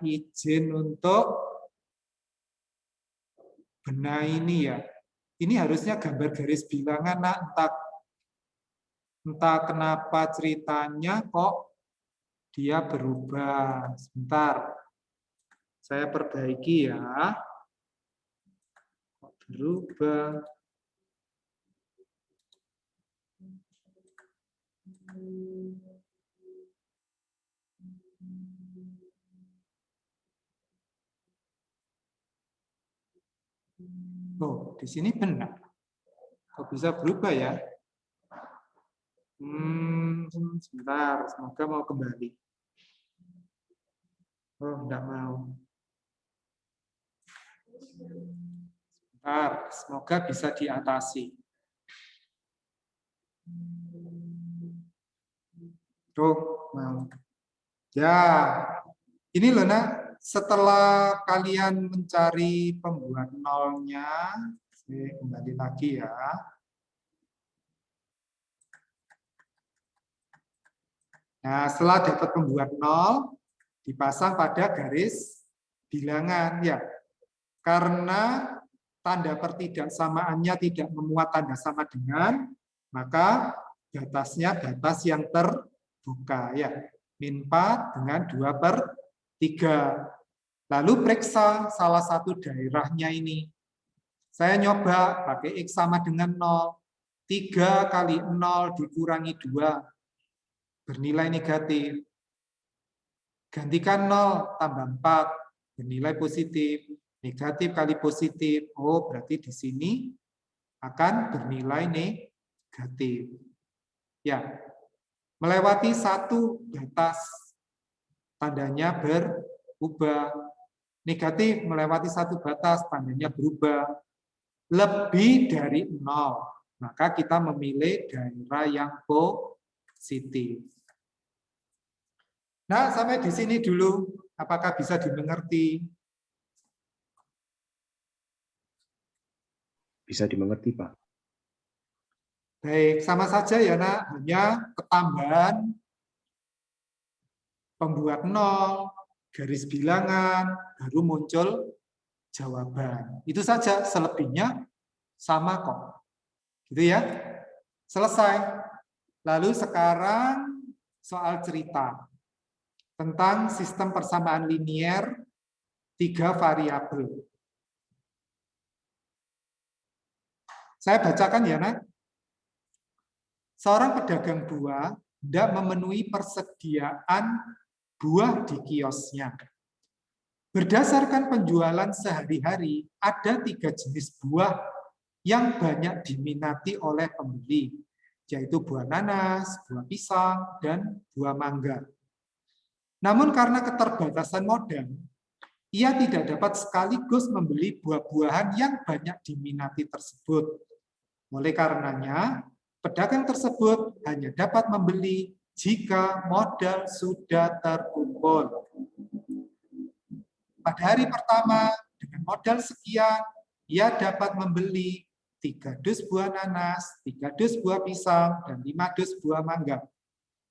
izin untuk benahi ini ya. Ini harusnya gambar garis bilangan, Nak. Entah kenapa ceritanya kok dia berubah. Sebentar. Saya perbaiki ya. Kok berubah? Oh, di sini benar. Kok bisa berubah ya? Sebentar, semoga mau kembali. Oh, enggak mau. Sebentar, semoga bisa diatasi. Tuh, mau. Ya, ini loh, Nak. Setelah kalian mencari pembuat nolnya, saya kembali lagi ya. Nah, setelah dapat pembuat 0, dipasang pada garis bilangan ya. Karena tanda pertidaksamaannya tidak memuat tanda sama dengan, maka batasnya batas yang terbuka ya. Min 4 dengan 2/3. Lalu periksa salah satu daerahnya ini. Saya nyoba pakai X sama dengan 0. 3 kali 0 dikurangi 2. Bernilai negatif. Gantikan 0 tambah 4. Bernilai positif. Negatif kali positif. Oh, berarti di sini akan bernilai negatif. Ya. Melewati satu batas. Tandanya berubah. Negatif melewati satu batas. Tandanya berubah. Lebih dari 0. Maka kita memilih daerah yang positif. Nah, sampai di sini dulu. Apakah bisa dimengerti? Bisa dimengerti, Pak. Baik, sama saja ya, Nak. Hanya ketambahan pembuat 0, garis bilangan, baru muncul jawaban. Itu saja, selebihnya sama kok. Gitu ya. Selesai. Lalu sekarang soal cerita tentang sistem persamaan linier 3 variabel. Saya bacakan ya, Nak. Seorang pedagang buah tidak memenuhi persediaan buah di kiosnya. Berdasarkan penjualan sehari-hari, ada 3 jenis buah yang banyak diminati oleh pembeli, yaitu buah nanas, buah pisang, dan buah mangga. Namun karena keterbatasan modal, ia tidak dapat sekaligus membeli buah-buahan yang banyak diminati tersebut. Oleh karenanya, pedagang tersebut hanya dapat membeli jika modal sudah terkumpul. Pada hari pertama, dengan modal sekian, ia dapat membeli 3 dus buah nanas, 3 dus buah pisang, dan 5 dus buah mangga.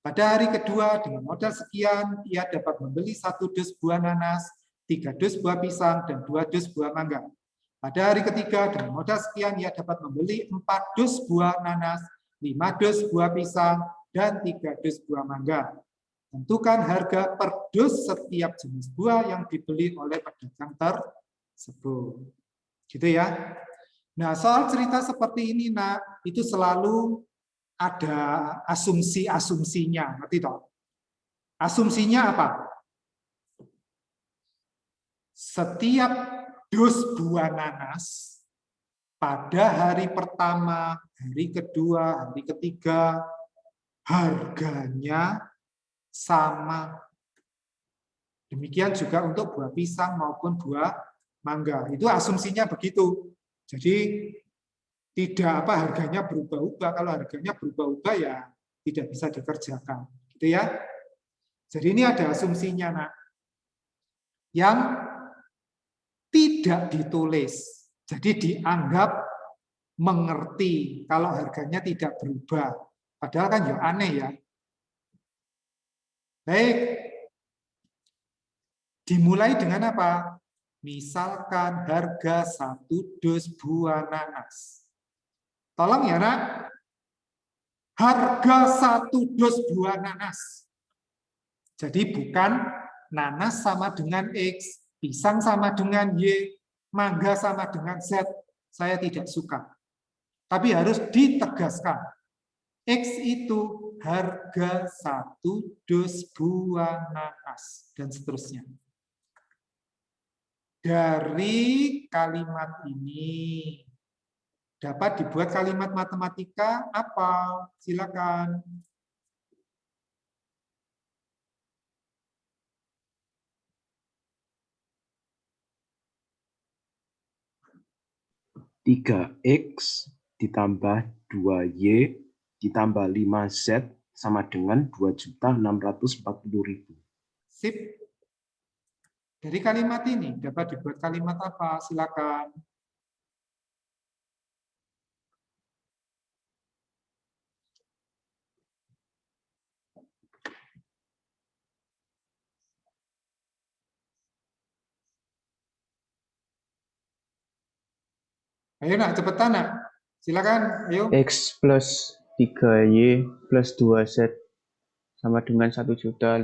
Pada hari kedua, dengan modal sekian, ia dapat membeli 1 dus buah nanas, 3 dus buah pisang, dan 2 dus buah mangga. Pada hari ketiga, dengan modal sekian, ia dapat membeli 4 dus buah nanas, 5 dus buah pisang, dan 3 dus buah mangga. Tentukan harga per dus setiap jenis buah yang dibeli oleh pedagang tersebut. Gitu ya. Nah, soal cerita seperti ini, Nak, itu selalu ada asumsi-asumsinya. Ngerti toh? Asumsinya apa? Setiap dus buah nanas pada hari pertama, hari kedua, hari ketiga, harganya sama. Demikian juga untuk buah pisang maupun buah mangga. Itu asumsinya begitu. Jadi tidak harganya berubah-ubah. Kalau harganya berubah-ubah ya tidak bisa dikerjakan. Gitu ya. Jadi ini ada asumsinya, Nak. Yang tidak ditulis. Jadi dianggap mengerti kalau harganya tidak berubah. Padahal kan ya aneh ya. Baik. Dimulai dengan apa? Misalkan harga 1 dus buah nanas. Tolong ya, Nak. Harga 1 dus buah nanas. Jadi bukan nanas sama dengan X, pisang sama dengan Y, mangga sama dengan Z. Saya tidak suka. Tapi harus ditegaskan. X itu harga 1 dus buah nanas. Dan seterusnya. Dari kalimat ini dapat dibuat kalimat matematika apa? Silakan. Tiga X ditambah 2Y ditambah 5Z sama dengan 2.640.000. Sip. Dari kalimat ini dapat dibuat kalimat apa? Silakan. Ayo, Nak, cepetan, Nak. Silakan, ayo. X plus 3Y plus 2Z sama dengan 1.510.000.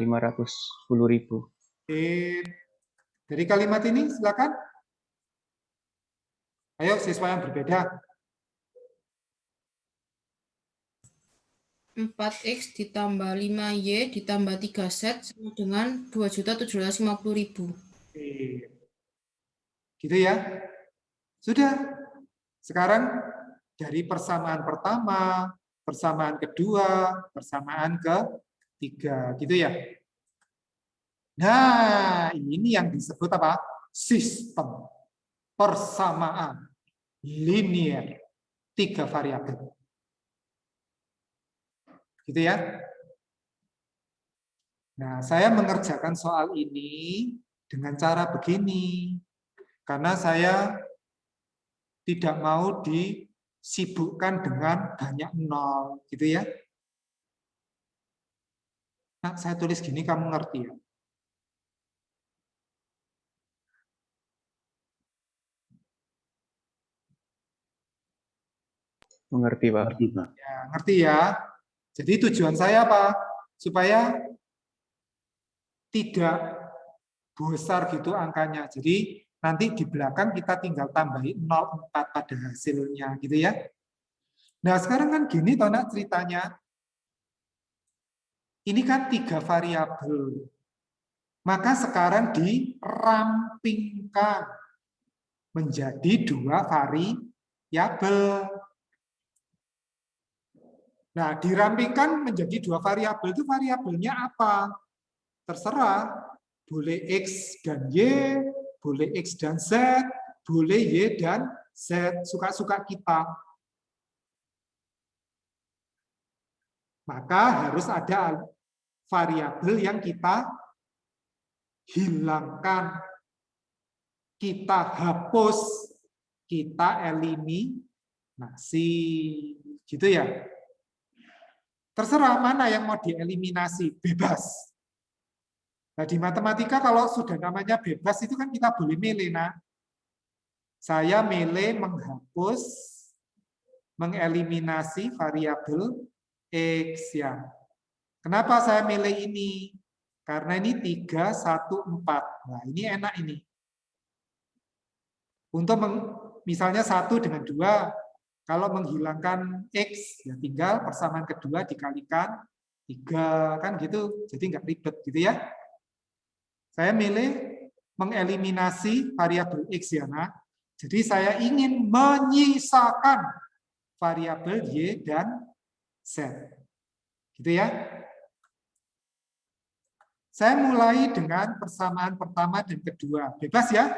Dari kalimat ini, silakan. Ayo, siswa yang berbeda. 4X ditambah 5Y ditambah 3Z sama dengan 2.750.000. Gitu ya. Sudah. Sekarang dari persamaan pertama, persamaan kedua, persamaan ketiga. Gitu ya. Nah, ini yang disebut apa? Sistem persamaan linier 3 variabel. Gitu ya. Nah, saya mengerjakan soal ini dengan cara begini. Karena saya tidak mau disibukkan dengan banyak nol. Gitu ya. Nah, saya tulis gini, kamu ngerti ya. Mengerti, Pak. Ngerti, Pak. Ya, ngerti ya. Jadi tujuan saya apa? Supaya tidak besar gitu angkanya. Jadi nanti di belakang kita tinggal tambahin 0,4 pada hasilnya gitu ya. Nah, sekarang kan gini toh nak ceritanya. Ini kan 3 variabel. Maka sekarang dirampingkan menjadi 2 variabel. Nah, dirampingkan menjadi 2 variabel itu variabelnya apa? Terserah. Boleh X dan Y, boleh X dan Z, boleh Y dan Z. Suka-suka kita. Maka harus ada variabel yang kita hilangkan, kita hapus, kita eliminasi. Gitu ya. Terserah mana yang mau dieliminasi, bebas. Nah, di matematika kalau sudah namanya bebas itu kan kita boleh milih. Nah, saya milih menghapus, mengeliminasi variabel X ya. Kenapa saya milih ini? Karena ini 3, 1, 4. Nah, ini enak ini. Untuk misalnya 1 dengan 2, kalau menghilangkan X, ya tinggal persamaan kedua dikalikan 3, kan gitu. Jadi nggak ribet gitu ya. Saya milih mengeliminasi variabel X ya, nah. Jadi saya ingin menyisakan variabel Y dan Z. Gitu ya. Saya mulai dengan persamaan pertama dan kedua. Bebas ya.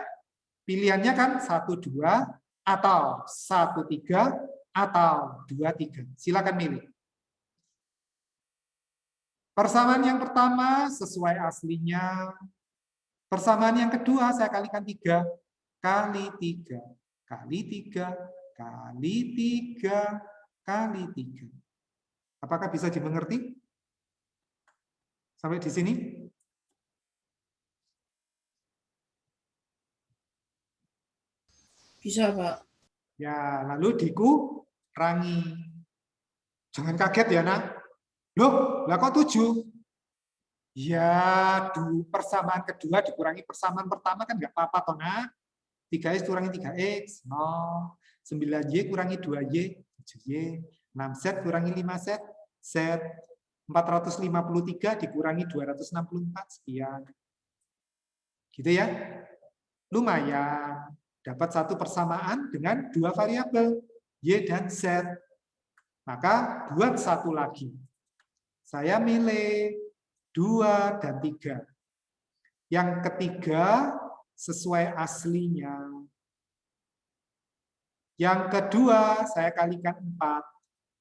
Pilihannya kan 1, 2, atau 1, 3, atau 2, 3. Silakan milih. Persamaan yang pertama sesuai aslinya. Persamaan yang kedua saya kalikan 3. Kali 3. Kali 3. Kali 3. Kali 3. Apakah bisa dimengerti? Sampai di sini? Bisa, Pak. Ya, lalu dikurangi. Jangan kaget ya, nak. Loh, lah kok 7? Ya, persamaan kedua dikurangi persamaan pertama kan nggak apa-apa, toh, nak. 3X kurangi 3X, 0. 9Y kurangi 2Y, 7Y. 6Z kurangi 5Z, Z. 453 dikurangi 264, sekian. Gitu ya. Lumayan. Dapat satu persamaan dengan 2 variabel, Y dan Z. Maka buat satu lagi. Saya milih 2 dan 3. Yang ketiga sesuai aslinya. Yang kedua saya kalikan 4.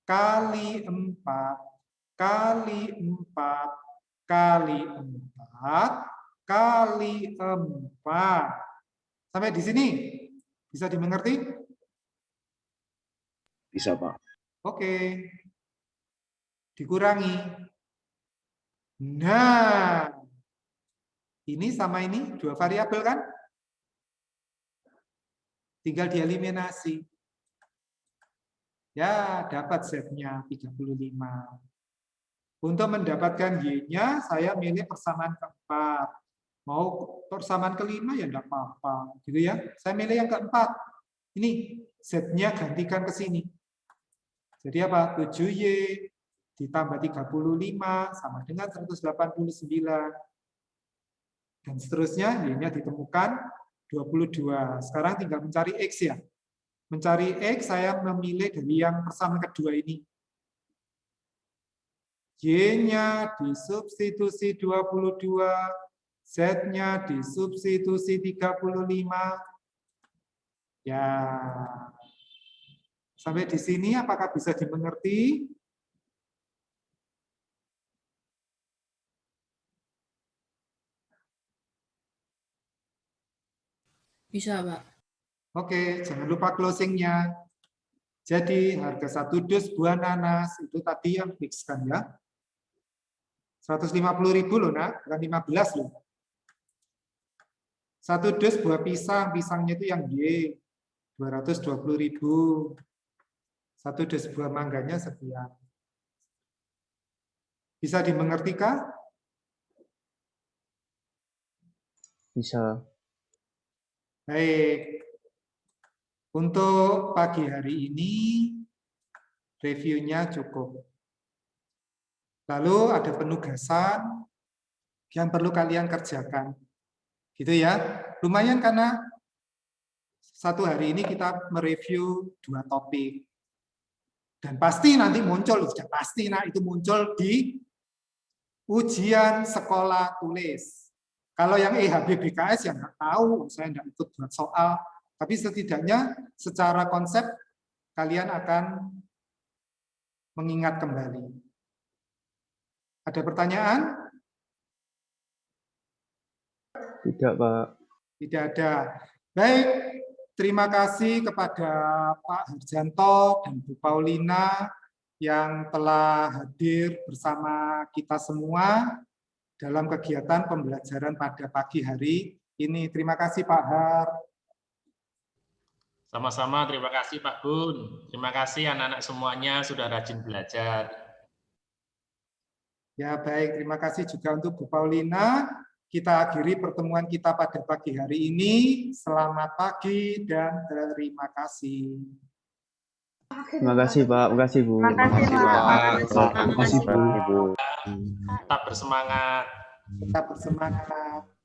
Kali 4. Kali 4. Kali 4. Kali 4. Sampai di sini bisa dimengerti? Bisa, Pak. Oke. Dikurangi. Nah, ini sama ini 2 variabel kan? Tinggal dieliminasi. Ya, dapat Z-nya 35. Untuk mendapatkan Y-nya, saya milih persamaan keempat. Mau persamaan kelima, ya enggak apa-apa. Gitu ya. Saya milih yang keempat. Ini, Z-nya gantikan ke sini. Jadi apa? 7Y ditambah 35 sama dengan 189. Dan seterusnya, Y-nya ditemukan 22. Sekarang tinggal mencari X ya. Mencari X, saya memilih dari yang persamaan kedua ini. Y-nya disubstitusi 22, Z-nya disubstitusi 35. Ya. Sampai di sini apakah bisa dimengerti? Bisa, Pak. Oke, jangan lupa closing-nya. Jadi harga 1 dus buah nanas itu tadi yang fix kan ya. 150.000 loh, nak, bukan 15 loh. 1 dus buah pisang, pisangnya itu yang Y, 220.000. 1 dus buah mangganya sekian. Bisa dimengerti kah? Bisa. Baik. Untuk pagi hari ini, reviewnya cukup. Lalu ada penugasan yang perlu kalian kerjakan. Gitu ya. Lumayan karena satu hari ini kita mereview 2 topik. Dan pasti nanti muncul, sudah pasti itu muncul di ujian sekolah tulis. Kalau yang EHBBKS ya nggak tahu, saya nggak ikut buat soal. Tapi setidaknya secara konsep kalian akan mengingat kembali. Ada pertanyaan? Tidak, Pak. Tidak ada. Baik, terima kasih kepada Pak Harjanto dan Bu Paulina yang telah hadir bersama kita semua dalam kegiatan pembelajaran pada pagi hari ini. Terima kasih Pak Har. Sama-sama, terima kasih Pak Gun. Terima kasih anak-anak semuanya sudah rajin belajar. Ya baik, terima kasih juga untuk Bu Paulina. Kita akhiri pertemuan kita pada pagi hari ini. Selamat pagi dan terima kasih. Terima kasih, Pak. Terima kasih, Bu. Terima kasih, Pak. Terima kasih, Bu. Tetap bersemangat. Tetap bersemangat.